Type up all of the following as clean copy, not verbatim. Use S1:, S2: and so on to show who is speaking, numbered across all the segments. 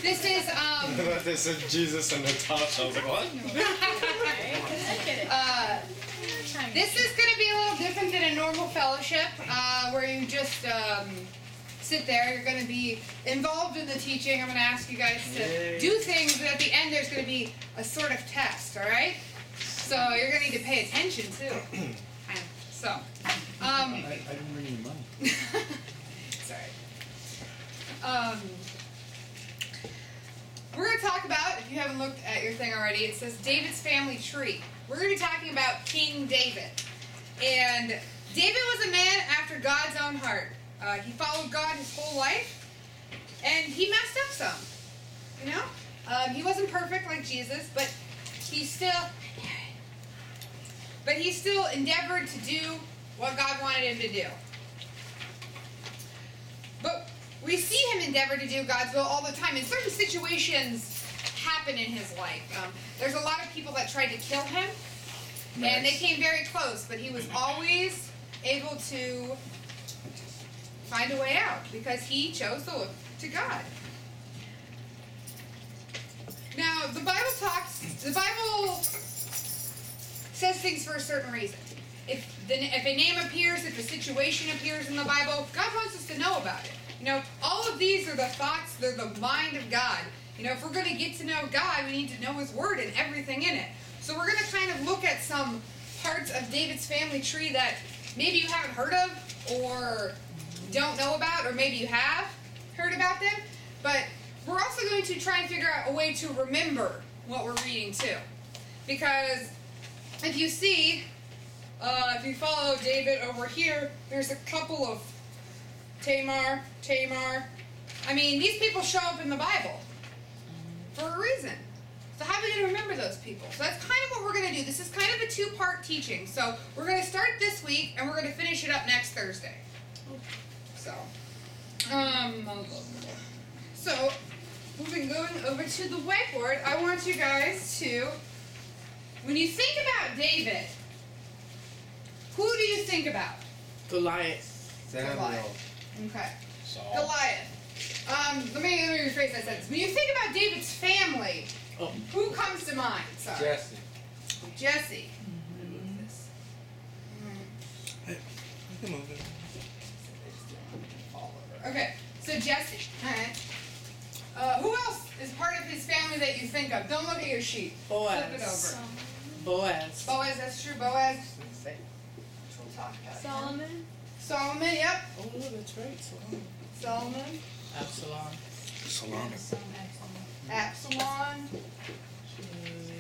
S1: This is
S2: They said Jesus and Natasha. I was like, what?
S1: This is going to be a little different than a normal fellowship, where you just sit there. You're going to be involved in the teaching. I'm going to ask you guys to do things, but at the end there's going to be a sort of test, all right? So you're going to need to pay attention, too. So,
S3: I didn't bring any money.
S1: sorry. We're going to talk about, if you haven't looked at your thing already, it says David's family tree. We're going to be talking about King David. And David was a man after God's own heart. He followed God his whole life, and he messed up some. You know? He wasn't perfect like Jesus, but he still endeavored to do what God wanted him to do. But we see him endeavor to do God's will all the time. And certain situations happen in his life. There's a lot of people that tried to kill him, and they came very close, but he was always able to find a way out because he chose to look to God. Now, the Bible says things for a certain reason. If a name appears, if a situation appears in the Bible, God wants us to know about it. You know, all of these are the thoughts, they're the mind of God. You know, if we're going to get to know God, we need to know His Word and everything in it. So we're going to kind of look at some parts of David's family tree that maybe you haven't heard of or don't know about, or maybe you have heard about them. But we're also going to try and figure out a way to remember what we're reading too. Because if you see, if you follow David over here, there's a couple of Tamar. I mean, these people show up in the Bible for a reason. So how are we going to remember those people? So that's kind of what we're going to do. This is kind of a two-part teaching. So we're going to start this week, and we're going to finish it up next Thursday. So, going over to the whiteboard, I want you guys to, when you think about David, who do you think about?
S4: Goliath.
S1: Goliath. Okay.
S2: Saul.
S1: Goliath. Let me rephrase that sentence. When you think about David's family, who comes to mind? Sorry. Jesse. Okay, so Jesse. Alright. Who else is part of his family that you think of? Don't look at your sheet.
S4: Boaz.
S1: Flip it over.
S4: Boaz.
S1: Boaz, that's true. Boaz. We'll talk about it. Solomon, yep.
S4: Oh, that's right.
S1: Solomon.
S4: Absalom.
S1: Absalom.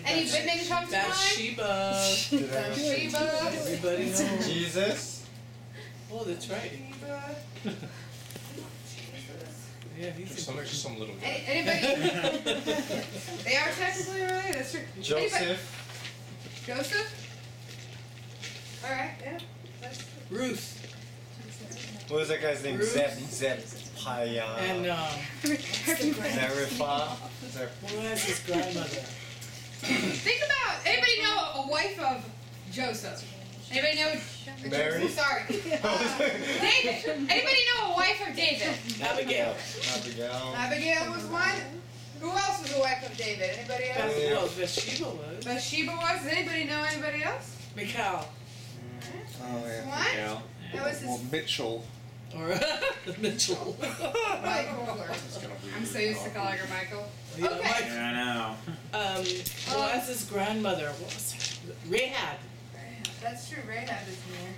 S1: Any women come to mind?
S4: Bathsheba. Everybody knows.
S2: Jesus.
S4: Oh, that's right. Yeah, he's
S2: Some little guy.
S1: Anybody? They are technically related. That's true.
S2: Joseph.
S1: Joseph? Alright, yeah.
S4: Ruth.
S2: What was that guy's name? Zephaniah.
S4: And
S2: Zarephath.
S4: Boaz's grandmother.
S1: Think about, anybody know a wife of Joseph? Anybody know?
S2: Mary?
S1: Sorry. David. Anybody know a wife of David?
S4: Abigail.
S1: Abigail was one. Who else was a wife of David? Anybody else?
S4: Well, Bathsheba was.
S1: Bathsheba was. Does anybody know anybody else?
S4: Michal.
S2: Oh, yeah.
S1: What? That was his
S3: Mitchell.
S4: Or Mitchell.
S1: Michael. I'm so used to calling her Michael. Okay.
S5: Yeah, I know.
S4: Boaz's grandmother. What was her? Rahab.
S1: That's true. Rahab is in there.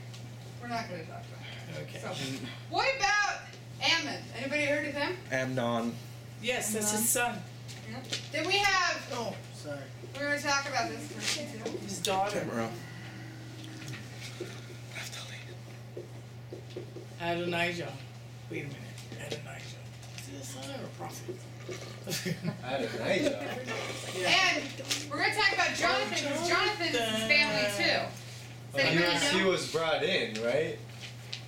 S1: We're not going to talk about her.
S4: Okay.
S1: So, what about Ammon? Anybody heard of him?
S3: Amnon.
S4: Yes, that's his son.
S1: Yeah. Then we have.
S3: Oh, sorry.
S1: We're going to talk about this person too.
S4: His daughter. Adonijah. Wait a minute. Adonijah. Is he a son or a prophet?
S2: Adonijah.
S4: Yeah.
S1: And we're going to talk about Jonathan, because Jonathan's his family too. Does anybody
S2: He
S1: know?
S2: was brought in, right?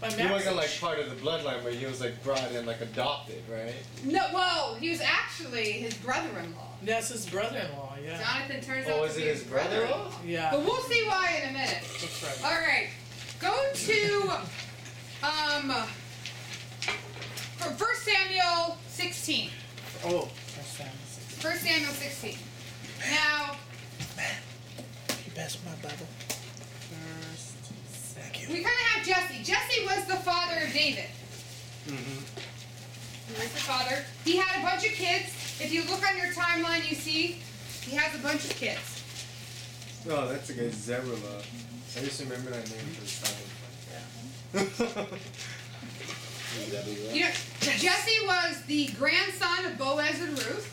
S4: By
S2: He wasn't like
S4: marriage.
S2: part of the bloodline, but he was like brought in, like adopted, right?
S1: No, well, he was actually his brother-in-law.
S4: That's his brother-in-law, yeah.
S1: Jonathan turns out
S2: Oh,
S1: to
S2: was
S1: be
S2: it his brother-in-law?
S4: Yeah.
S1: But we'll see why in a minute.
S4: That's right.
S1: All right, go to 1 Samuel 16.
S4: Oh, that's that.
S1: 1 Samuel 16. Now,
S4: You pass my Bible. Thank you.
S1: we kind of have Jesse. Jesse was the father of David.
S2: Mm-hmm.
S1: He was the father. He had a bunch of kids. If you look on your timeline, you see he has a bunch of kids.
S2: Oh, that's a guy, Zerula. I just remember that name for the time.
S1: You know, Jesse was the grandson of Boaz and Ruth.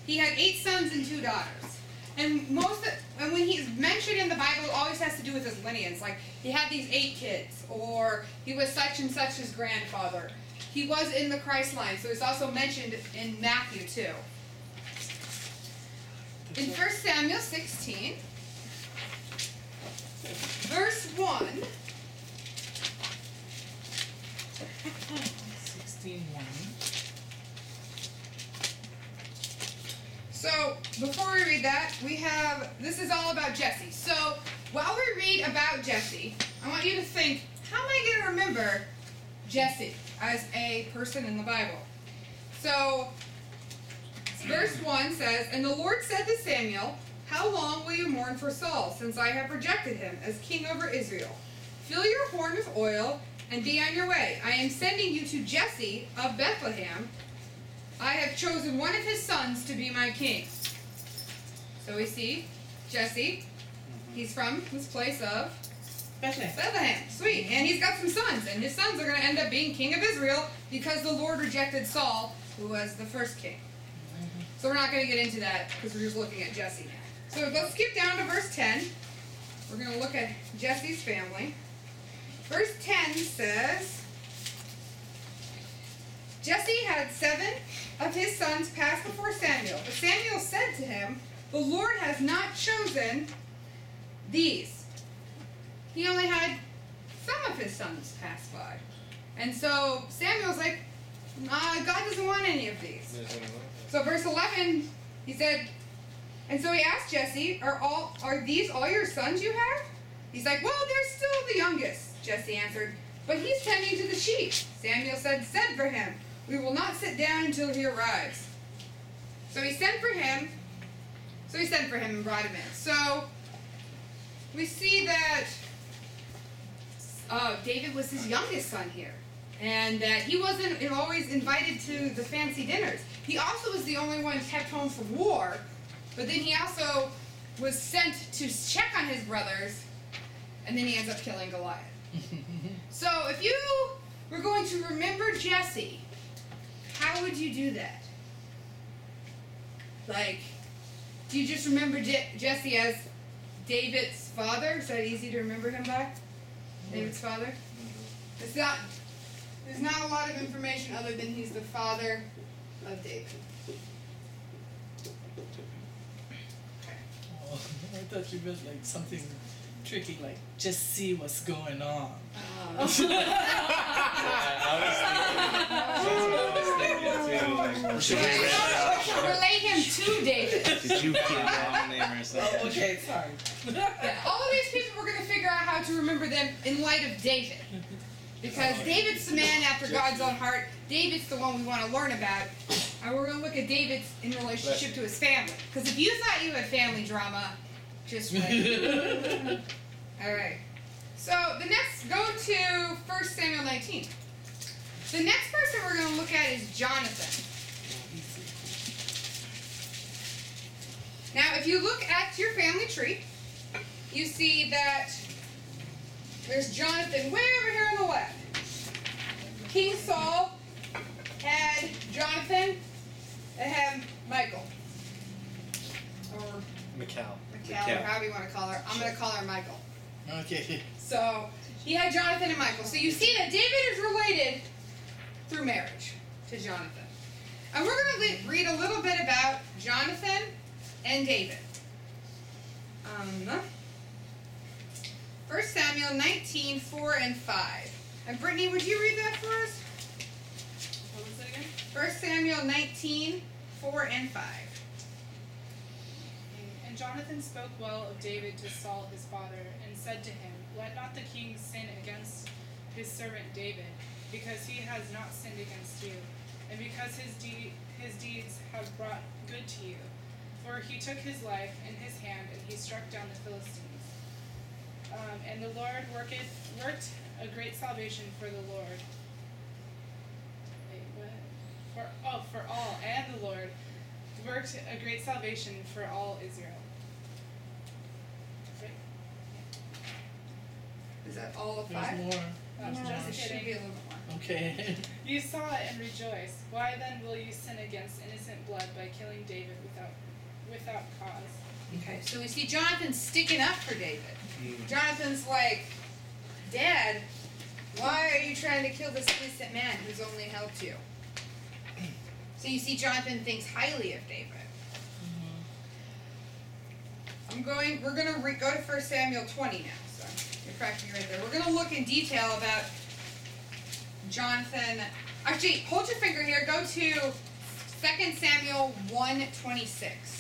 S1: He had 8 sons and 2 daughters. And and when he's mentioned in the Bible, it always has to do with his lineage. Like, he had these 8 kids, or he was such and such his grandfather. He was in the Christ line, so it's also mentioned in Matthew too. In 1 Samuel 16, verse 1.
S4: 16:1.
S1: So, before we read that, this is all about Jesse. So, while we read about Jesse, I want you to think, how am I going to remember Jesse as a person in the Bible? So, verse 1 says, "And the Lord said to Samuel, how long will you mourn for Saul, since I have rejected him as king over Israel? Fill your horn with oil and be on your way. I am sending you to Jesse of Bethlehem. I have chosen one of his sons to be my king." So we see Jesse. He's from this place of Bethlehem. Sweet. And he's got some sons. And his sons are going to end up being king of Israel because the Lord rejected Saul, who was the first king. So we're not going to get into that because we're just looking at Jesse now. So let's skip down to verse 10. We're going to look at Jesse's family. Verse 10 says, "Jesse had 7 of his sons pass before Samuel. But Samuel said to him, the Lord has not chosen these." He only had some of his sons pass by. And so Samuel's like, God doesn't want any of these. So verse 11, he said, and so he asked Jesse, are these all your sons you have? He's like, well, they're still the youngest, Jesse answered, but he's tending to the sheep. Samuel said, send for him. We will not sit down until he arrives. So he sent for him. And brought him in. So we see that David was his youngest son here. And that he wasn't always invited to the fancy dinners. He also was the only one kept home from war. But then he also was sent to check on his brothers. And then he ends up killing Goliath. So if you were going to remember Jesse, how would you do that? Like, do you just remember Jesse as David's father? Is that easy to remember him by? David's father? There's not a lot of information other than he's the father of David.
S4: Oh, I thought you meant like something tricky, like just see what's going on.
S1: Relate him to David.
S2: Did you get that name or something?
S4: Oh, okay, sorry.
S1: Yeah, all of these people, we're going to figure out how to remember them in light of David. Because David's the man after God's own heart. David's the one we want to learn about. And we're going to look at David's in relationship to his family. Because if you thought you had family drama, just wait. All right. So go to 1 Samuel 19. The next person we're going to look at is Jonathan. Now, if you look at your family tree, you see that there's Jonathan way over here on the left. King Saul had Jonathan and had Michael. Or
S2: Mikal.
S1: or however you want to call her. I'm going to call her Michael.
S4: Okay.
S1: So, he had Jonathan and Michael. So you see that David is related through marriage to Jonathan. And we're going to read a little bit about Jonathan and David. 1 Samuel 19, 4 and 5. And Brittany, would you read that for us?
S5: What was it again?
S1: 1 Samuel 19, 4 and 5.
S5: And Jonathan spoke well of David to Saul his father, and said to him, let not the king sin against his servant David, because he has not sinned against you. and because his deeds have brought good to you. For he took his life in his hand, and he struck down the Philistines. And the Lord worked a great salvation for the Lord. Wait, what? For all, and the Lord worked a great salvation for all Israel. Right?
S1: Is that all of
S4: There's
S1: 5?
S4: more.
S5: That's
S1: It
S5: just
S1: should
S5: kidding.
S1: be a little bit more.
S4: Okay.
S5: You saw it and rejoiced. Why then will you sin against innocent blood by killing David without cause?
S1: Okay, so we see Jonathan sticking up for David. Jonathan's like, Dad, why are you trying to kill this innocent man who's only helped you? So you see Jonathan thinks highly of David. We're going to go to 1 Samuel 20 now. So you're correcting me right there. We're going to look in detail about Jonathan. Actually, hold your finger here. Go to 2 Samuel 1:26.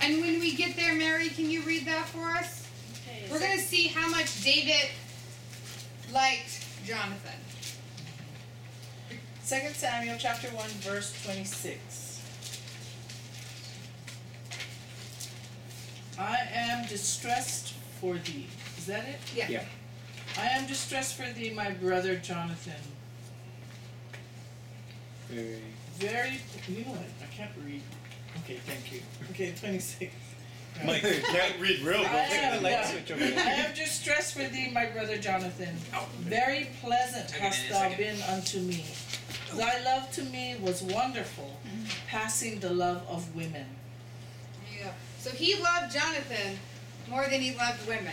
S1: And when we get there, Mary, can you read that for us?
S5: Okay.
S1: We're going to see how much David liked Jonathan.
S4: 2 Samuel chapter 1 verse 26. I am distressed for thee. Is that it?
S1: Yeah.
S2: Yeah.
S4: I am distressed for thee, my brother Jonathan. Very, you know what? I can't read. Okay, thank you. Okay, 26.
S2: Mike, you can't read real good.
S4: I am distressed for thee, my brother Jonathan. Very pleasant hast thou been unto me. Thy love to me was wonderful, passing the love of women.
S1: Yeah. So he loved Jonathan more than he loved women.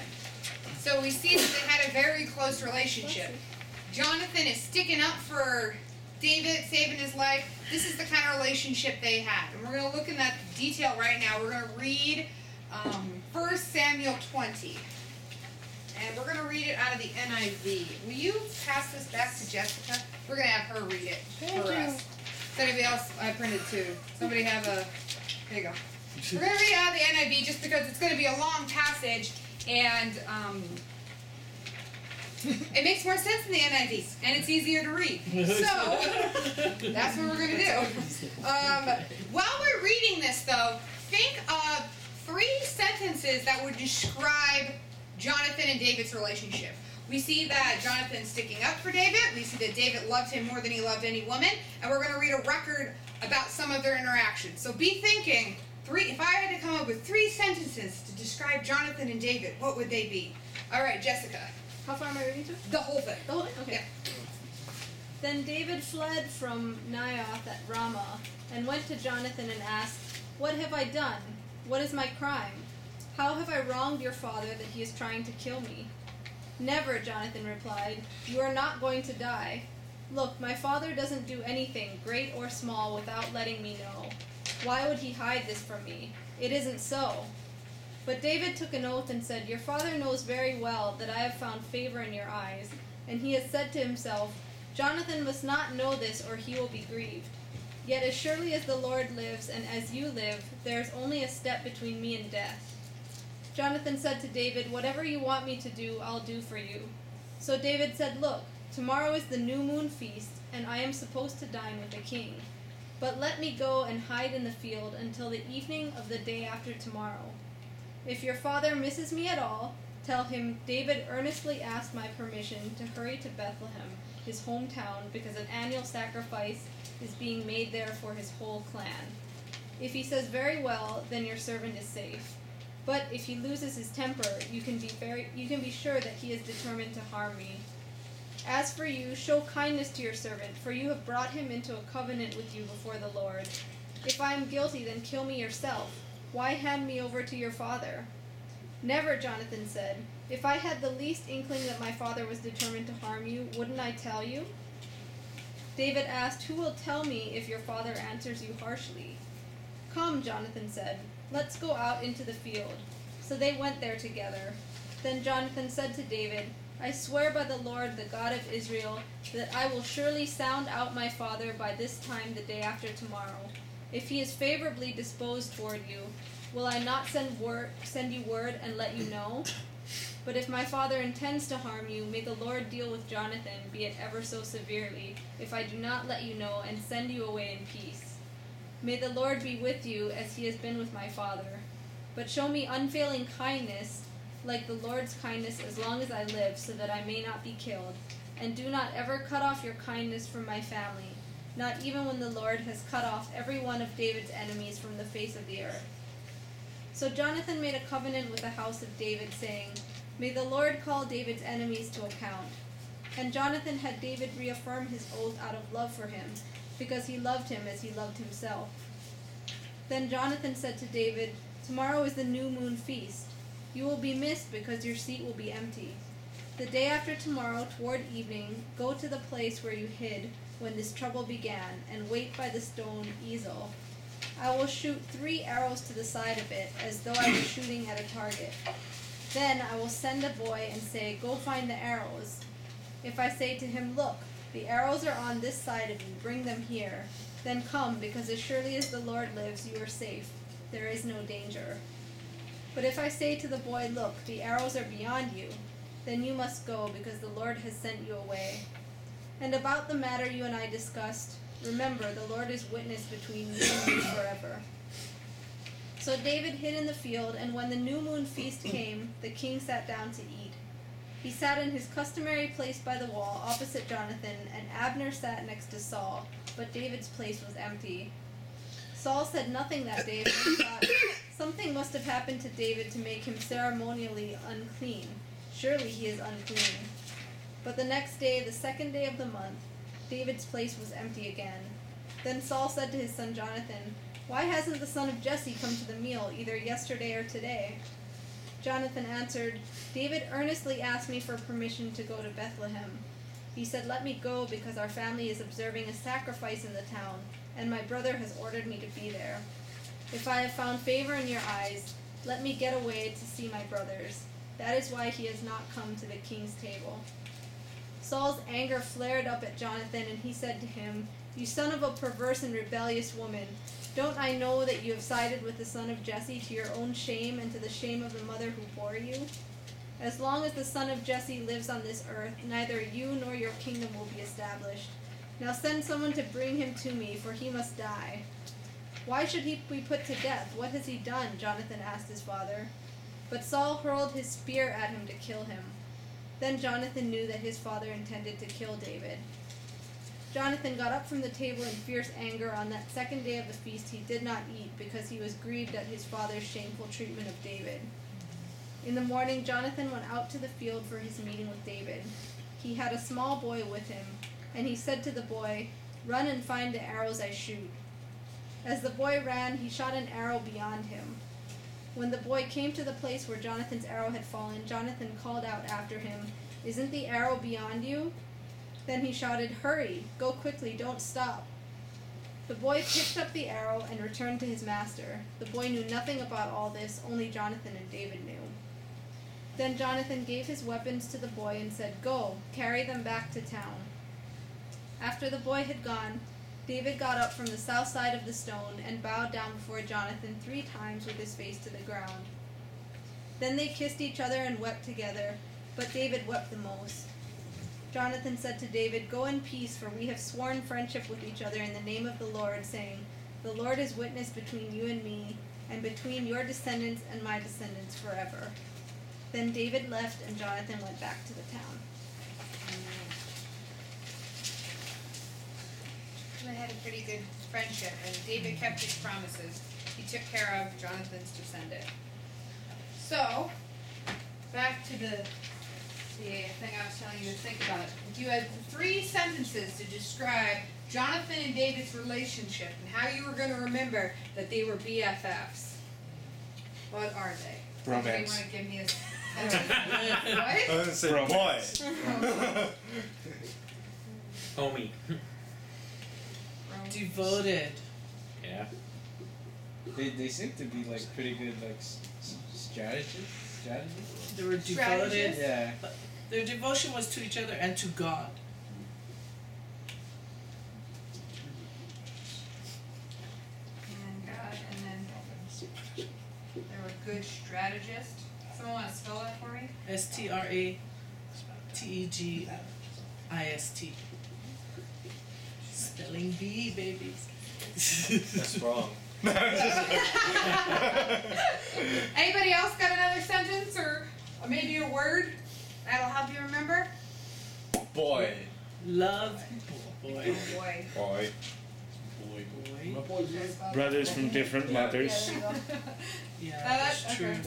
S1: So we see that they had a very close relationship. Jonathan is sticking up for David, saving his life. This is the kind of relationship they had. And we're going to look in that detail right now. We're going to read 1 Samuel 20. And we're going to read it out of the NIV. Will you pass this back to Jessica? We're going to have her read it for us. Does anybody else? I printed too. Somebody have a... There you go. We're going to read it out of the NIV just because it's going to be a long passage. And it makes more sense in the NIV. And it's easier to read. So, that's what we're going to do. While we're reading this, though, think of 3 sentences that would describe Jonathan and David's relationship. We see that Jonathan's sticking up for David. We see that David loved him more than he loved any woman. And we're going to read a record about some of their interactions. So be thinking, if I had to come up with 3 sentences to describe Jonathan and David, what would they be? All right, Jessica.
S6: How far am I reading to?
S1: The whole thing.
S6: The whole thing? Okay.
S1: Yeah.
S6: Then David fled from Naioth at Ramah, and went to Jonathan and asked, What have I done? What is my crime? How have I wronged your father that he is trying to kill me? Never, Jonathan replied. You are not going to die. Look, my father doesn't do anything, great or small, without letting me know. Why would he hide this from me? It isn't so. But David took an oath and said, Your father knows very well that I have found favor in your eyes. And he has said to himself, Jonathan must not know this, or he will be grieved. Yet as surely as the Lord lives, and as you live, there is only a step between me and death. Jonathan said to David, Whatever you want me to do, I'll do for you. So David said, Look, tomorrow is the new moon feast, and I am supposed to dine with the king. But let me go and hide in the field until the evening of the day after tomorrow. If your father misses me at all, tell him David earnestly asked my permission to hurry to Bethlehem, his hometown, because an annual sacrifice is being made there for his whole clan. If he says very well, then your servant is safe. But if he loses his temper, you can be sure that he is determined to harm me. As for you, show kindness to your servant, for you have brought him into a covenant with you before the Lord. If I am guilty, then kill me yourself. Why hand me over to your father? Never, Jonathan said. If I had the least inkling that my father was determined to harm you, wouldn't I tell you? David asked, Who will tell me if your father answers you harshly? Come, Jonathan said. Let's go out into the field. So they went there together. Then Jonathan said to David, I swear by the Lord, the God of Israel, that I will surely sound out my father by this time the day after tomorrow. If he is favorably disposed toward you, will I not send you word and let you know? But if my father intends to harm you, may the Lord deal with Jonathan, be it ever so severely, if I do not let you know and send you away in peace. May the Lord be with you as he has been with my father. But show me unfailing kindness, like the Lord's kindness, as long as I live, so that I may not be killed. And do not ever cut off your kindness from my family, not even when the Lord has cut off every one of David's enemies from the face of the earth. So Jonathan made a covenant with the house of David, saying, May the Lord call David's enemies to account. And Jonathan had David reaffirm his oath out of love for him, because he loved him as he loved himself. Then Jonathan said to David, Tomorrow is the new moon feast. You will be missed because your seat will be empty. The day after tomorrow, toward evening, go to the place where you hid when this trouble began, and wait by the stone Ezel. I will shoot 3 arrows to the side of it, as though I was shooting at a target. Then I will send a boy and say, Go find the arrows. If I say to him, Look, the arrows are on this side of you, bring them here. Then come, because as surely as the Lord lives, you are safe. There is no danger. But if I say to the boy, Look, the arrows are beyond you, then you must go, because the Lord has sent you away. And about the matter you and I discussed, remember, the Lord is witness between you and me forever. So David hid in the field, and when the new moon feast came, the king sat down to eat. He sat in his customary place by the wall, opposite Jonathan, and Abner sat next to Saul, but David's place was empty. Saul said nothing that day, but he thought, Something must have happened to David to make him ceremonially unclean. Surely he is unclean. But the next day, the 2nd day of the month, David's place was empty again. Then Saul said to his son Jonathan, Why hasn't the son of Jesse come to the meal, either yesterday or today? Jonathan answered, David earnestly asked me for permission to go to Bethlehem. He said, Let me go, because our family is observing a sacrifice in the town, and my brother has ordered me to be there. If I have found favor in your eyes, let me get away to see my brothers. That is why he has not come to the king's table. Saul's anger flared up at Jonathan, and he said to him, You son of a perverse and rebellious woman, don't I know that you have sided with the son of Jesse to your own shame and to the shame of the mother who bore you? As long as the son of Jesse lives on this earth, neither you nor your kingdom will be established. Now send someone to bring him to me, for he must die. Why should he be put to death? What has he done? Jonathan asked his father. But Saul hurled his spear at him to kill him. Then Jonathan knew that his father intended to kill David. Jonathan got up from the table in fierce anger. On that 2nd day of the feast he did not eat, because he was grieved at his father's shameful treatment of David. In the morning Jonathan went out to the field for his meeting with David. He had a small boy with him, and he said to the boy, Run and find the arrows I shoot. As the boy ran, he shot an arrow beyond him. When the boy came to the place where Jonathan's arrow had fallen, Jonathan called out after him, Isn't the arrow beyond you? Then he shouted, Hurry, go quickly, don't stop. The boy picked up the arrow and returned to his master. The boy knew nothing about all this, only Jonathan and David knew. Then Jonathan gave his weapons to the boy and said, Go, carry them back to town. After the boy had gone, David got up from the south side of the stone and bowed down before Jonathan 3 times with his face to the ground. Then they kissed each other and wept together, but David wept the most. Jonathan said to David, Go in peace, for we have sworn friendship with each other in the name of the Lord, saying, The Lord is witness between you and me, and between your descendants and my descendants forever. Then David left, and Jonathan went back to the town.
S1: They had a pretty good friendship, and David kept his promises. He took care of Jonathan's descendant. So, back to the thing I was telling you to think about. If you had 3 sentences to describe Jonathan and David's relationship and how you were going to remember that they were BFFs, what are they?
S2: Romance.
S1: Somebody want to give me a what?
S2: I was going to say
S3: Romance.
S2: boy.
S3: Homie.
S4: Devoted.
S3: Yeah.
S7: They seem to be like pretty good like strategists.
S4: They were devoted.
S1: Strategist?
S7: Yeah.
S4: Their devotion was to each other and to God.
S1: And God, and then good strategist. Someone want to spell that for me?
S4: STRATEGIST. Spelling bee, baby.
S2: That's wrong.
S1: Anybody else got another sentence or maybe a word that'll help you remember?
S7: Boy.
S4: Love. Boy.
S1: Boy.
S7: Boy.
S4: Boy.
S3: Brothers from different mothers.
S1: There you go.
S4: Yeah,
S1: That's
S4: that's true.
S1: okay.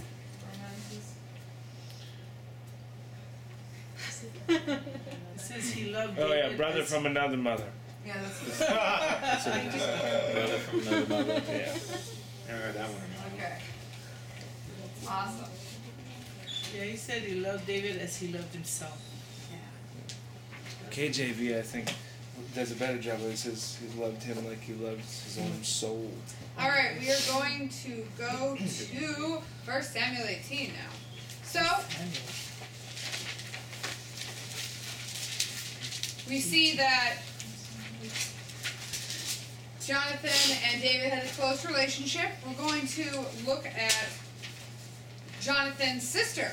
S4: It says he loved
S3: Oh yeah,
S4: David
S3: brother
S4: as-
S3: from another mother.
S1: Yeah, that's
S7: Brother from another mother.
S3: Yeah.
S2: I heard that one.
S1: okay. Awesome.
S4: Yeah, he said he loved David as he loved himself.
S3: KJV, I think, does a better job. It says he loved him like he loved his own soul.
S1: All right, we are going to go to 1 Samuel 18 now. So we see that Jonathan and David had a close relationship. We're going to look at Jonathan's sister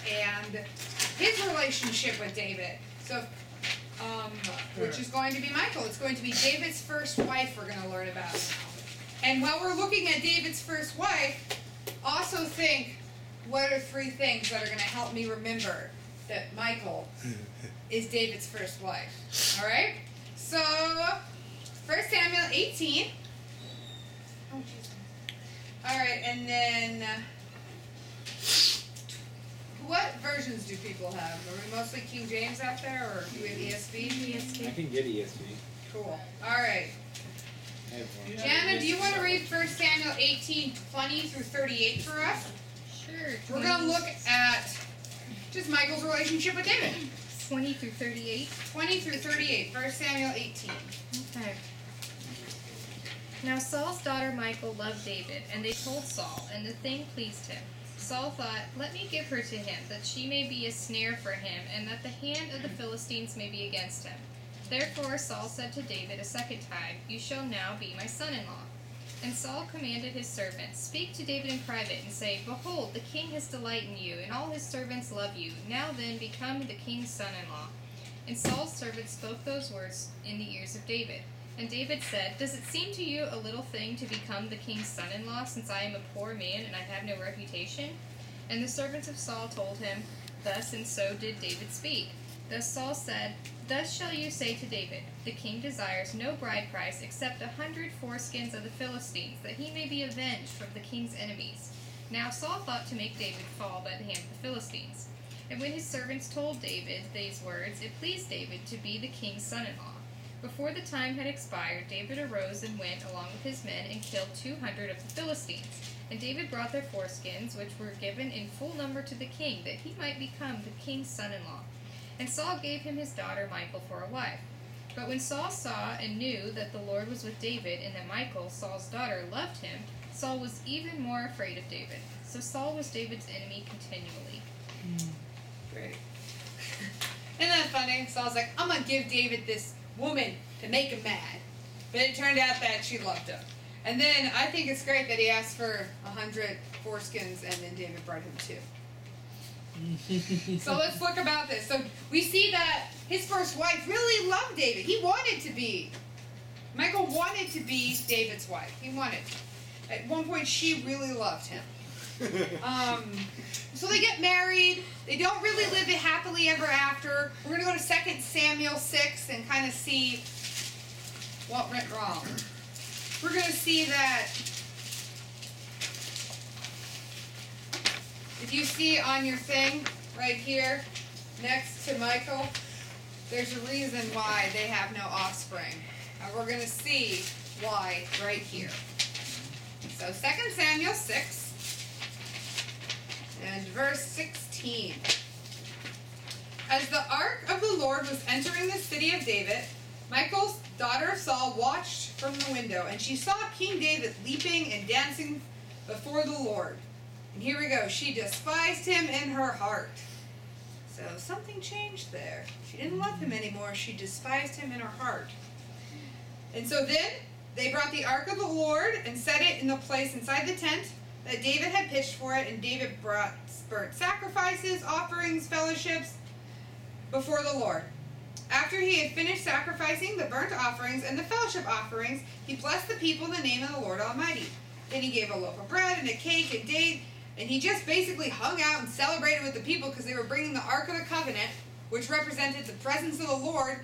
S1: and his relationship with David. So, which is going to be Michal. It's going to be David's first wife we're going to learn about now. And while we're looking at David's first wife, also think, what are 3 things that are going to help me remember that Michal is David's first wife? All right? So, 1 Samuel 18. Oh, jeez. All right, and then what versions do people have? Are we mostly King James out there, or do we have ESV?
S7: I can get ESV.
S1: Cool. All right.
S7: I have one.
S1: Jana, do you want to read 1 Samuel 18, 20 through 38 for us?
S8: Sure.
S1: We're going to look at just Michal's relationship with David.
S8: 20 through 38.
S1: 20 through 38, 1 Samuel 18.
S8: Okay. Now Saul's daughter Michal loved David, and they told Saul, and the thing pleased him. Saul thought, let me give her to him, that she may be a snare for him, and that the hand of the Philistines may be against him. Therefore Saul said to David a second time, you shall now be my son-in-law. And Saul commanded his servants, speak to David in private, and say, behold, the king has delight in you, and all his servants love you. Now then, become the king's son-in-law. And Saul's servants spoke those words in the ears of David. And David said, does it seem to you a little thing to become the king's son-in-law, since I am a poor man and I have no reputation? And the servants of Saul told him thus, and so did David speak. Thus Saul said, thus shall you say to David, the king desires no bride price except 100 foreskins of the Philistines, that he may be avenged from the king's enemies. Now Saul thought to make David fall by the hand of the Philistines. And when his servants told David these words, it pleased David to be the king's son-in-law. Before the time had expired, David arose and went along with his men and killed 200 of the Philistines. And David brought their foreskins, which were given in full number to the king, that he might become the king's son-in-law. And Saul gave him his daughter Michal for a wife. But when Saul saw and knew that the Lord was with David, and that Michal, Saul's daughter, loved him, Saul was even more afraid of David. So Saul was David's enemy continually.
S1: Great. Isn't that funny? Saul's like, I'm going to give David this woman to make him mad. But it turned out that she loved him. And then I think it's great that he asked for 100 foreskins, and then David brought him 2. So let's look about this. So we see that his first wife really loved David. Michal wanted to be David's wife. He wanted. At one point, she really loved him. So they get married. They don't really live it happily ever after. We're going to go to 2 Samuel 6 and kind of see what went wrong. We're going to see that if you see on your thing right here next to Michal, there's a reason why they have no offspring. And we're going to see why right here. So 2 Samuel 6 and verse 16. As the ark of the Lord was entering the city of David, Michal, daughter of Saul, watched from the window, and she saw King David leaping and dancing before the Lord. And here we go. She despised him in her heart. So something changed there. She didn't love him anymore. She despised him in her heart. And so then they brought the ark of the Lord and set it in the place inside the tent that David had pitched for it, and David brought burnt sacrifices, offerings, fellowships before the Lord. After he had finished sacrificing the burnt offerings and the fellowship offerings, he blessed the people in the name of the Lord Almighty. Then he gave a loaf of bread and a cake and date, and he just basically hung out and celebrated with the people because they were bringing the Ark of the Covenant, which represented the presence of the Lord,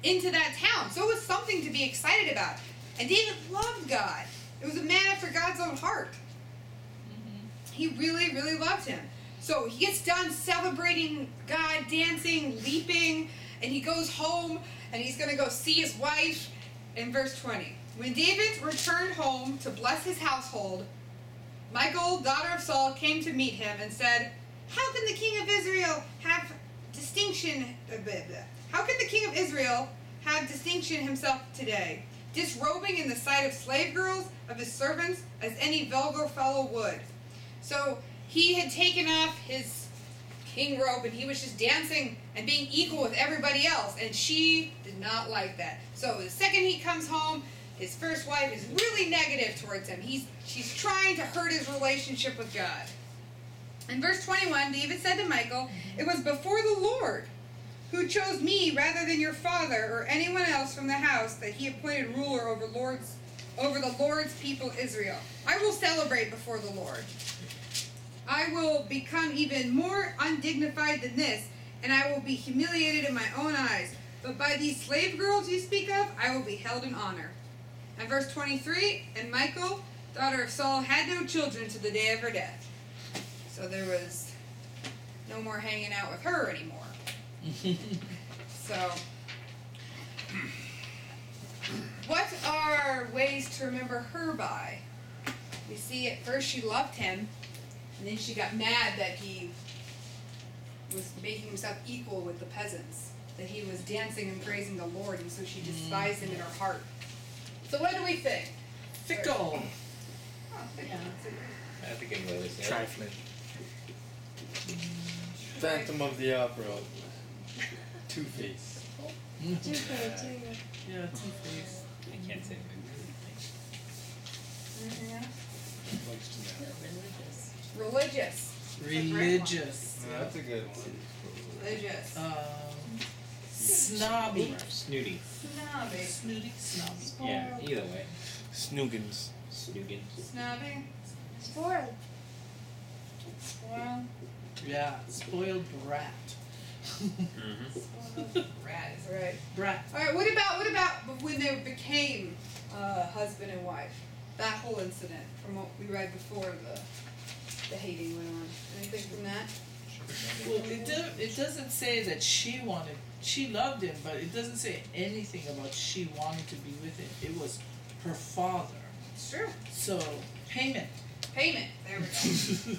S1: into that town. So it was something to be excited about. And David loved God. It was a man after God's own heart. He really, really loved him. So he gets done celebrating God, dancing, leaping, and he goes home, and he's going to go see his wife in verse 20. When David returned home to bless his household, Michal, daughter of Saul, came to meet him and said, How can the king of Israel have distinction? How can the king of Israel have distinction himself today, disrobing in the sight of slave girls, of his servants, as any vulgar fellow would? So he had taken off his king robe, and he was just dancing and being equal with everybody else, and she did not like that. So the second he comes home, his first wife is really negative towards him. She's trying to hurt his relationship with God. In verse 21, David said to Michal, It was before the Lord who chose me rather than your father or anyone else from the house that he appointed ruler over the Lord's people Israel. I will celebrate before the Lord. I will become even more undignified than this, and I will be humiliated in my own eyes. But by these slave girls you speak of, I will be held in honor. And verse 23, And Michal, daughter of Saul, had no children to the day of her death. So there was no more hanging out with her anymore. So, what are ways to remember her by? We see at first she loved him, and then she got mad that he was making himself equal with the peasants, that he was dancing and praising the Lord, and so she despised him in her heart. So what do we think?
S4: Fickle.
S1: Oh, fickle.
S7: I think I'm really sad.
S3: Trifling.
S2: Phantom of the Opera. Two-Face.
S6: Two-Face.
S4: Yeah, Two-Face.
S7: I can't say
S1: Anything else?
S6: Religious.
S1: Religious.
S4: Religious.
S2: Yeah, that's a good one.
S1: Religious.
S4: Snobby.
S7: Snooty.
S1: Snobby.
S4: Snooty, snobby.
S7: Yeah, either way.
S3: Snoogans.
S7: Snoogin.
S1: Snobby.
S6: Spoiled.
S1: Well,
S4: Yeah, spoiled brat.
S1: rat is right.
S4: Brat.
S1: All right. What about when they became husband and wife? That whole incident from what we read before the hating went on. Anything from that?
S4: Well, it doesn't say that she loved him, but it doesn't say anything about she wanted to be with him. It was her father.
S1: It's true.
S4: So, payment.
S1: Payment. There we go.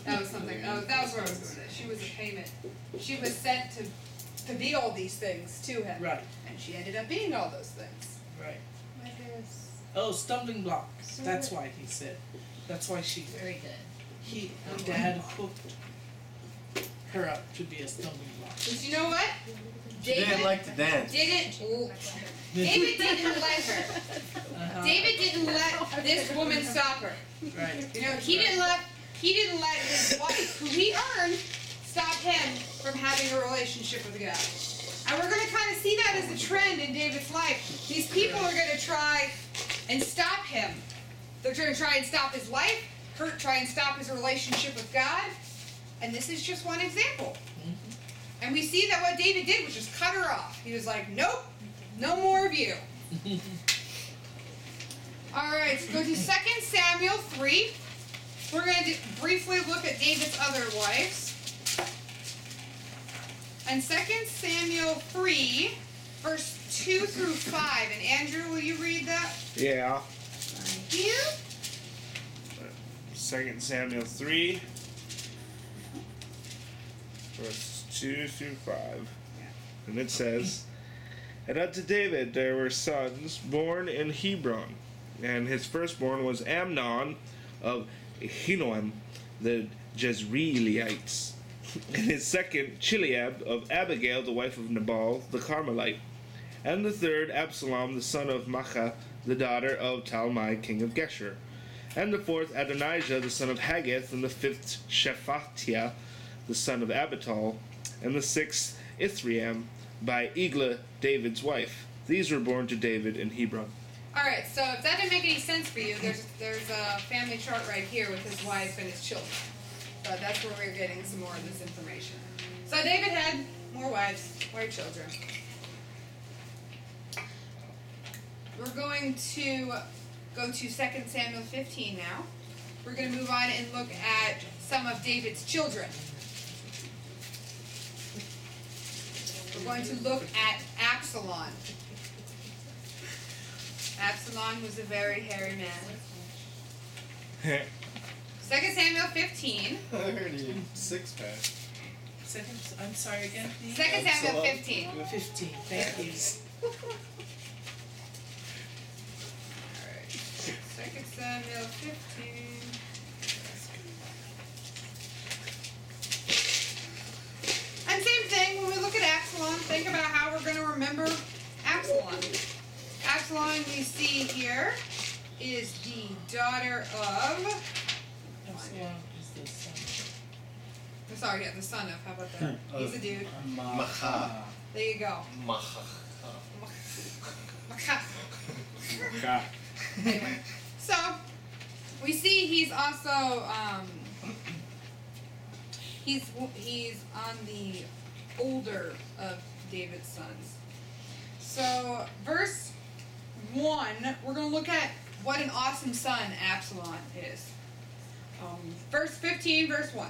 S1: That was something. That was where I was going with it. She was a payment. She was sent to be all these things to him.
S4: Right.
S1: And she ended up being all those things.
S4: Right.
S6: Like this.
S4: Oh, stumbling block. That's why he said. That's why she.
S8: Very good.
S4: Her dad hooked her up to be a stumbling block.
S1: But you know what?
S2: She didn't like to dance.
S1: David didn't let her. David didn't let this woman stop her.
S4: Right.
S1: You know, he didn't let his wife, who he earned, stop him from having a relationship with God. And we're going to kind of see that as a trend in David's life. These people are going to try and stop him. They're going to try and stop his life, try and stop his relationship with God. And this is just one example. And we see that what David did was just cut her off. He was like, nope, no more of you. All right, so go to 2 Samuel 3. We're going to briefly look at David's other wives. And 2 Samuel 3, verse 2 through 5. And Andrew, will you read that?
S3: Yeah.
S1: Thank you.
S3: 2 Samuel 3, verses 2 through 5. And it says, And unto David there were sons born in Hebron, and his firstborn was Amnon of Ahinoam, the Jezreelites, and his second Chileab of Abigail, the wife of Nabal the Carmelite, and the third Absalom, the son of Maachah, the daughter of Talmai, king of Geshur. and the fourth Adonijah the son of Haggith, and the fifth Shephatiah the son of Abital, and the sixth Ithream by Eglah, David's wife. These were born to David in Hebron.
S1: Alright, so if that didn't make any sense for you, there's a family chart right here with his wife and his children. So that's where we're getting some more of this information. So David had more wives, more children. We're going to go to 2 Samuel 15 now. We're going to move on and look at some of David's children. We're going to look at Absalom. Absalom was a very hairy man. 2 Samuel 15.
S2: I heard he had six-pack.
S4: I'm sorry again, please.
S1: 2 Samuel 15.
S4: 15. Thank you.
S1: Alright. 2 Samuel 15. And same thing, when we look at Absalom, think about how we're going to remember Absalom. Absalom, we see here, is the daughter of...
S4: Absalom is the son.
S1: I'm sorry, yeah, the son of. How about that? He's a dude.
S2: Macha.
S1: There you go.
S2: Macha.
S1: Macha. Anyway, so we see he's also he's on the older of David's sons. So verse 1, we're going to look at what an awesome son Absalom is. Verse 15, verse 1.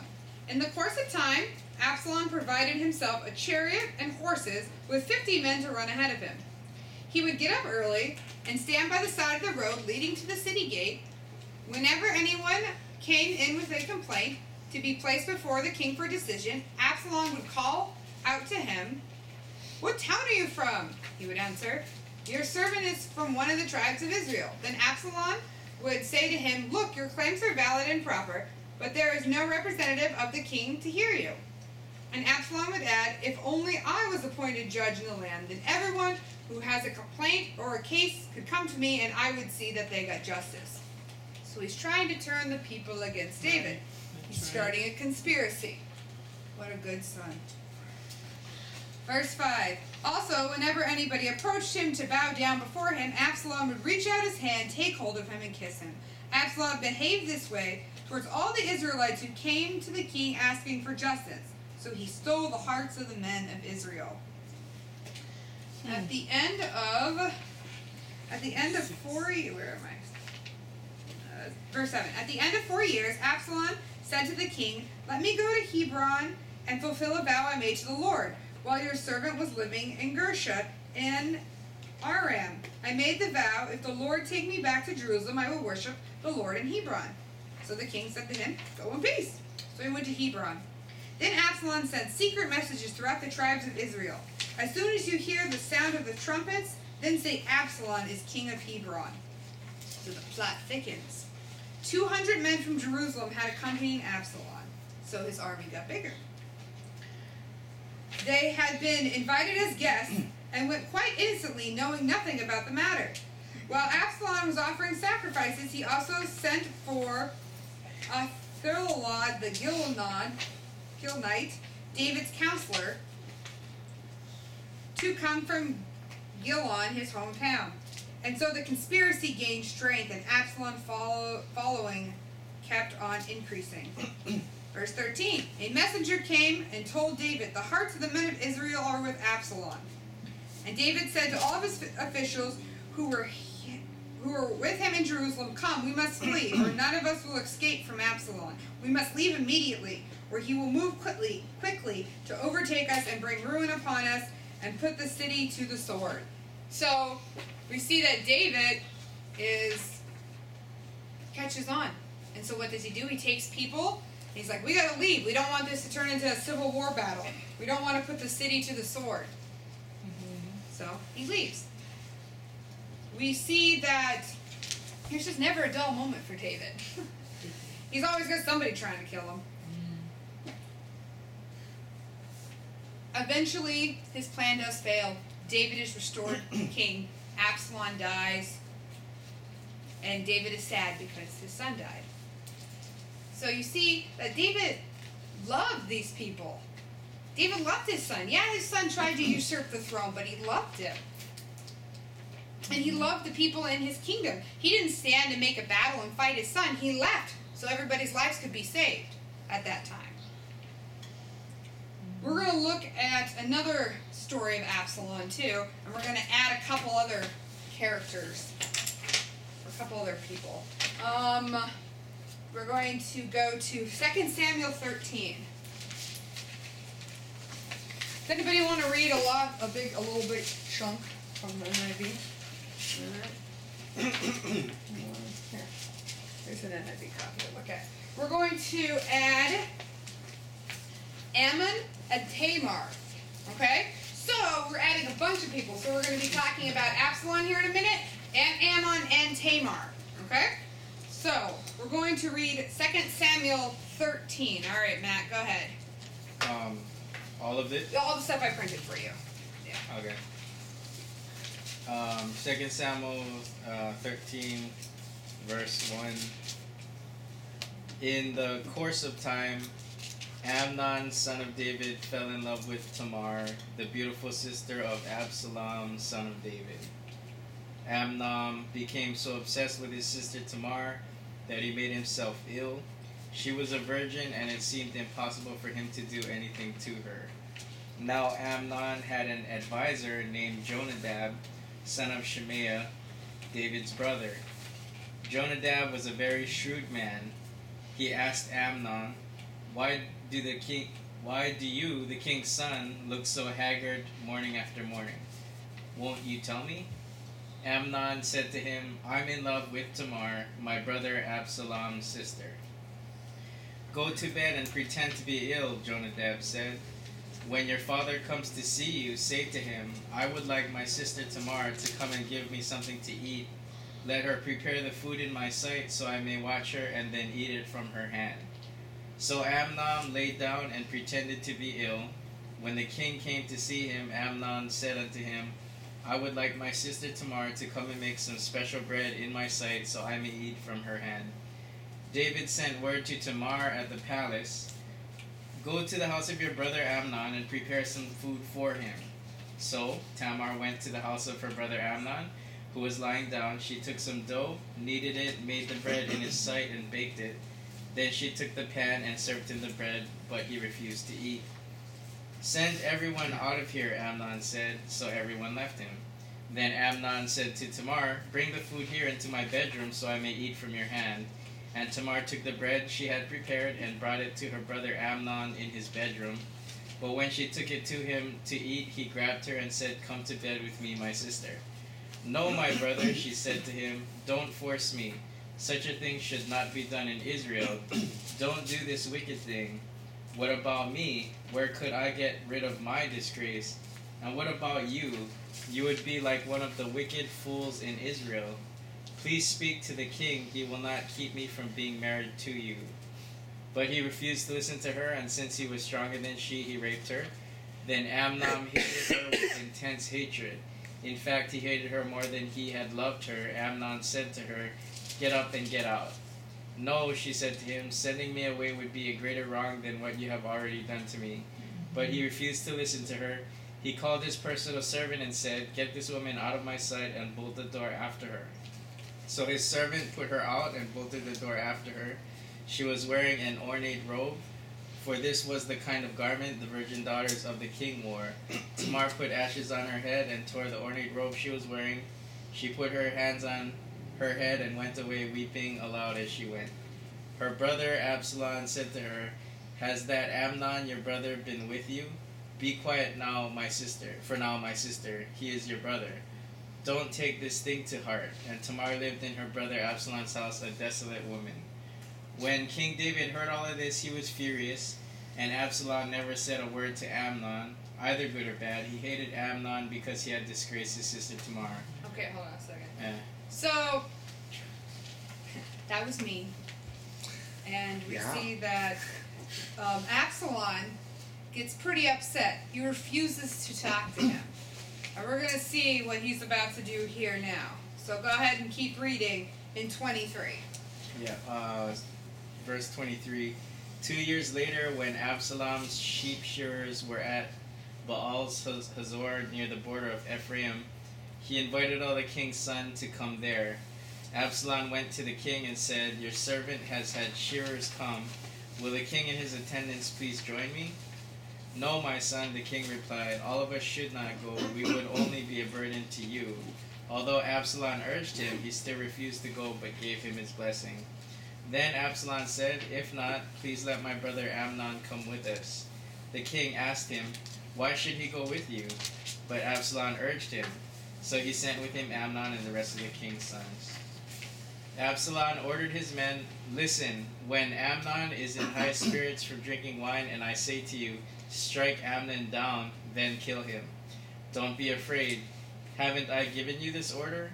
S1: In the course of time, Absalom provided himself a chariot and horses with 50 men to run ahead of him. He would get up early and stand by the side of the road leading to the city gate. Whenever anyone came in with a complaint to be placed before the king for decision, Absalom would call out to him, "What town are you from?" He would answer, "Your servant is from one of the tribes of Israel." Then Absalom would say to him, "Look, your claims are valid and proper, but there is no representative of the king to hear you." And Absalom would add, "If only I was appointed judge in the land, then everyone who has a complaint or a case could come to me and I would see that they got justice." So he's trying to turn the people against David. He's starting a conspiracy. What a good son. Verse 5. Also, whenever anybody approached him to bow down before him, Absalom would reach out his hand, take hold of him, and kiss him. Absalom behaved this way towards all the Israelites who came to the king asking for justice. So he stole the hearts of the men of Israel. At the end of 4 years, where am I? Verse 7. At the end of 4 years, Absalom said to the king, "Let me go to Hebron and fulfill a vow I made to the Lord, while your servant was living in Gersha in Aram. I made the vow, if the Lord take me back to Jerusalem, I will worship the Lord in Hebron." So the king said to him, "Go in peace." So he went to Hebron. Then Absalom sent secret messages throughout the tribes of Israel. "As soon as you hear the sound of the trumpets, then say Absalom is king of Hebron." So the plot thickens. 200 men from Jerusalem had accompanied Absalom, so his army got bigger. They had been invited as guests and went quite innocently, knowing nothing about the matter. While Absalom was offering sacrifices, he also sent for Athaliah the Gilonite, David's counselor, to come from Gilon, his hometown. And so the conspiracy gained strength, and Absalom's following kept on increasing. Verse 13, a messenger came and told David, "The hearts of the men of Israel are with Absalom." And David said to all of his officials who were with him in Jerusalem, "Come, we must flee, or none of us will escape from Absalom. We must leave immediately, or he will move quickly to overtake us and bring ruin upon us and put the city to the sword." So we see that David catches on. And so what does he do? He takes people, and he's like, "We gotta leave. We don't want this to turn into a civil war battle. We don't want to put the city to the sword." So he leaves. We see that there's just never a dull moment for David. He's always got somebody trying to kill him. Eventually, his plan does fail. David is restored king. Absalom dies. And David is sad because his son died. So you see that David loved these people. David loved his son. Yeah, his son tried to usurp the throne, but he loved him. And he loved the people in his kingdom. He didn't stand and make a battle and fight his son. He left so everybody's lives could be saved at that time. We're going to look at another story of Absalom too, and we're going to add a couple other characters, or a couple other people. We're going to go to 2 Samuel 13. Does anybody want to read a little big chunk from the NIV? Here. There's an NIV copy. Okay. We're going to add Ammon and Tamar. Okay? So we're adding a bunch of people. So we're going to be talking about Absalom here in a minute, and Ammon and Tamar. Okay? So we're going to read 2 Samuel 13. All right, Matt, go ahead.
S7: All of it?
S1: All the stuff I printed for you. Yeah.
S7: Okay. 2 Samuel 13, verse 1. In the course of time, Amnon, son of David, fell in love with Tamar, the beautiful sister of Absalom, son of David. Amnon became so obsessed with his sister Tamar that he made himself ill. She was a virgin, and it seemed impossible for him to do anything to her. Now Amnon had an advisor named Jonadab, son of Shemaiah, David's brother. Jonadab was a very shrewd man. He asked Amnon, Why do you, the king's son, look so haggard morning after morning? Won't you tell me? Amnon said to him, I'm in love with Tamar, my brother Absalom's sister. Go to bed and pretend to be ill, Jonadab said. When your father comes to see you, say to him, I would like my sister Tamar to come and give me something to eat. Let her prepare the food in my sight so I may watch her and then eat it from her hand. So Amnon lay down and pretended to be ill. When the king came to see him, Amnon said unto him, I would like my sister Tamar to come and make some special bread in my sight so I may eat from her hand. David sent word to Tamar at the palace, Go to the house of your brother Amnon and prepare some food for him. So Tamar went to the house of her brother Amnon, who was lying down. She took some dough, kneaded it, made the bread in his sight, and baked it. Then she took the pan and served him the bread, but he refused to eat. Send everyone out of here, Amnon said, so everyone left him. Then Amnon said to Tamar, Bring the food here into my bedroom so I may eat from your hand. And Tamar took the bread she had prepared and brought it to her brother Amnon in his bedroom. But when she took it to him to eat, he grabbed her and said, Come to bed with me, my sister. No, my brother, she said to him, don't force me. Such a thing should not be done in Israel. Don't do this wicked thing. What about me? Where could I get rid of my disgrace? And what about you? You would be like one of the wicked fools in Israel. Please speak to the king. He will not keep me from being married to you. But he refused to listen to her, and since he was stronger than she, he raped her. Then Amnon hated her with intense hatred. In fact, he hated her more than he had loved her. Amnon said to her, Get up and get out. No, she said to him, sending me away would be a greater wrong than what you have already done to me. But he refused to listen to her. He called his personal servant and said, Get this woman out of my sight and bolt the door after her. So his servant put her out and bolted the door after her. She was wearing an ornate robe, for this was the kind of garment the virgin daughters of the king wore. Tamar put ashes on her head and tore the ornate robe she was wearing. She put her hands on her head and went away weeping aloud as she went. Her brother Absalom said to her, Has that Amnon your brother been with you? Be quiet now, my sister, for now my sister, he is your brother. Don't take this thing to heart. And Tamar lived in her brother Absalom's house, a desolate woman. When King David heard all of this, he was furious, and Absalom never said a word to Amnon, either good or bad. He hated Amnon because he had disgraced his sister Tamar.
S1: Okay, hold on a second.
S7: Yeah.
S1: So, that was me. And we see that Absalom gets pretty upset. He refuses to talk to him. And we're going to see what he's about to do here now. So go ahead and keep reading in 23.
S7: Yeah, verse 23. 2 years later, when Absalom's sheep shearers were at Baal-Hazor near the border of Ephraim, he invited all the king's sons to come there. Absalom went to the king and said, "Your servant has had shearers come. Will the king and his attendants please join me?" "No, my son," the king replied. "All of us should not go. We would only be a burden to you." Although Absalom urged him, he still refused to go but gave him his blessing. Then Absalom said, "If not, please let my brother Amnon come with us." The king asked him, "Why should he go with you?" But Absalom urged him. So he sent with him Amnon and the rest of the king's sons. Absalom ordered his men, "Listen, when Amnon is in high spirits from drinking wine, and I say to you, 'Strike Amnon down,' then kill him. Don't be afraid. Haven't I given you this order?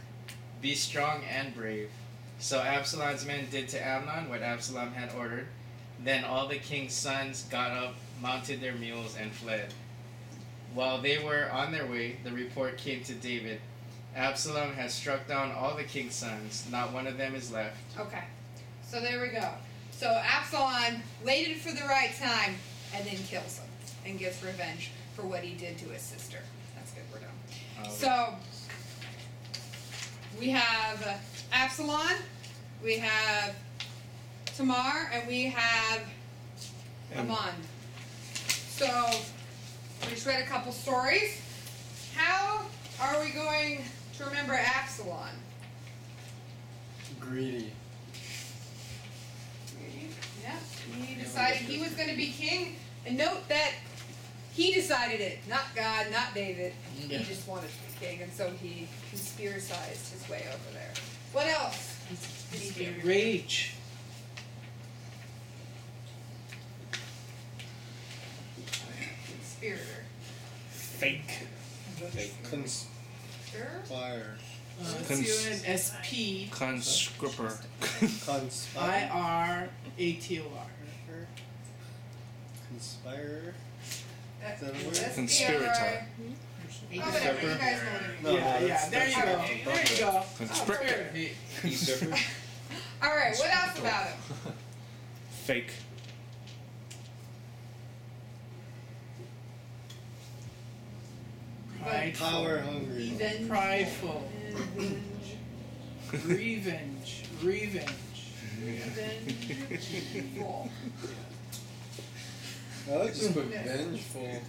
S7: Be strong and brave." So Absalom's men did to Amnon what Absalom had ordered. Then all the king's sons got up, mounted their mules, and fled. While they were on their way, the report came to David. "Absalom has struck down all the king's sons. Not one of them is left."
S1: Okay. So there we go. So Absalom waited for the right time and then kills him and gets revenge for what he did to his sister. That's good. We're done. So we have Absalom, we have Tamar, and we have Amon. So we just read a couple stories. How are we going to remember Absalom?
S2: Greedy.
S1: Yeah, he decided he was going to be king. And note that he decided it, not God, not David.
S7: Yeah.
S1: He just wanted to be king, and so he conspiracized his way over there. What else did he do?
S4: Rage.
S1: Conspirator.
S3: Fake.
S2: Conspire.
S4: C-O-N-S-P
S3: Conscriptor.
S2: Conspire.
S4: I-R-A-T-O-R.
S2: Conspire.
S1: That's
S2: that a word?
S3: Conspirator.
S1: Oh, whatever. You guys know what it means.
S2: No,
S4: Yeah,
S2: that's-
S4: there you go.
S2: that's-
S4: There you go.
S3: Conspirator.
S1: All right, what else about him?
S3: Fake.
S4: Prideful.
S2: Power hungry.
S1: Revenge.
S4: Prideful.
S1: Revenge.
S4: Revenge.
S1: Revengeful.
S2: I would just put vengeful.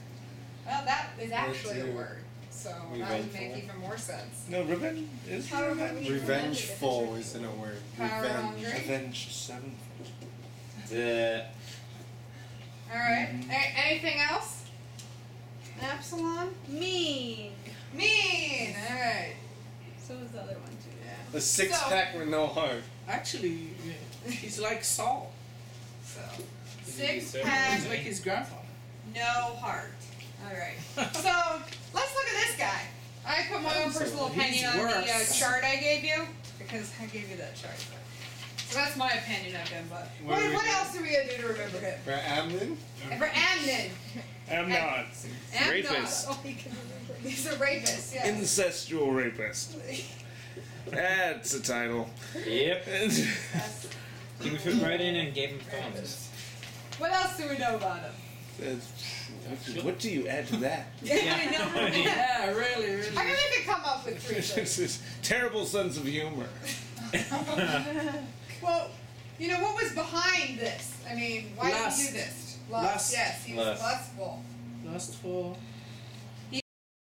S1: Well, that is actually a
S2: too.
S1: word, so that would make
S2: Revengeful.
S1: even more sense.
S3: No, revenge is
S1: Power
S3: revenge.
S1: hungry.
S2: Revengeful isn't a word.
S1: Power
S2: Revenge.
S1: hungry.
S3: Revenge 7.
S1: All right. Anything else? Absalom?
S6: Mean.
S1: Mean. All right.
S6: So was the other one too.
S2: A six-pack with no heart.
S4: Actually, he's like Saul.
S1: So, 6-pack,
S4: He's like his grandfather.
S1: no heart. All right. So let's look at this guy. I put my own personal opinion
S4: He's
S1: on the
S4: worse.
S1: chart I gave you because I gave you that chart. So that's my opinion of him. But
S2: What do we
S1: what
S2: do?
S1: else are we gonna do to remember him?
S2: For Amnon?
S1: And for Amnon.
S3: Amnon.
S1: Amnon.
S3: Rapist.
S6: Oh, he can remember.
S1: He's a rapist. Yes.
S3: Incestual rapist. That's a title.
S9: Yep.
S1: Yes.
S9: He fit right in and gave him thumbs.
S1: What else do we know about him?
S3: What do you add to that?
S1: I know.
S4: Yeah, really, really.
S1: I really could come up with 3
S3: This
S1: things.
S3: is terrible sense of humor.
S1: Well, you know, what was behind this? I mean, why
S4: Lust.
S1: did he do this?
S4: Lust.
S1: Yes, he was
S9: Lust.
S1: lustful.
S4: Lustful.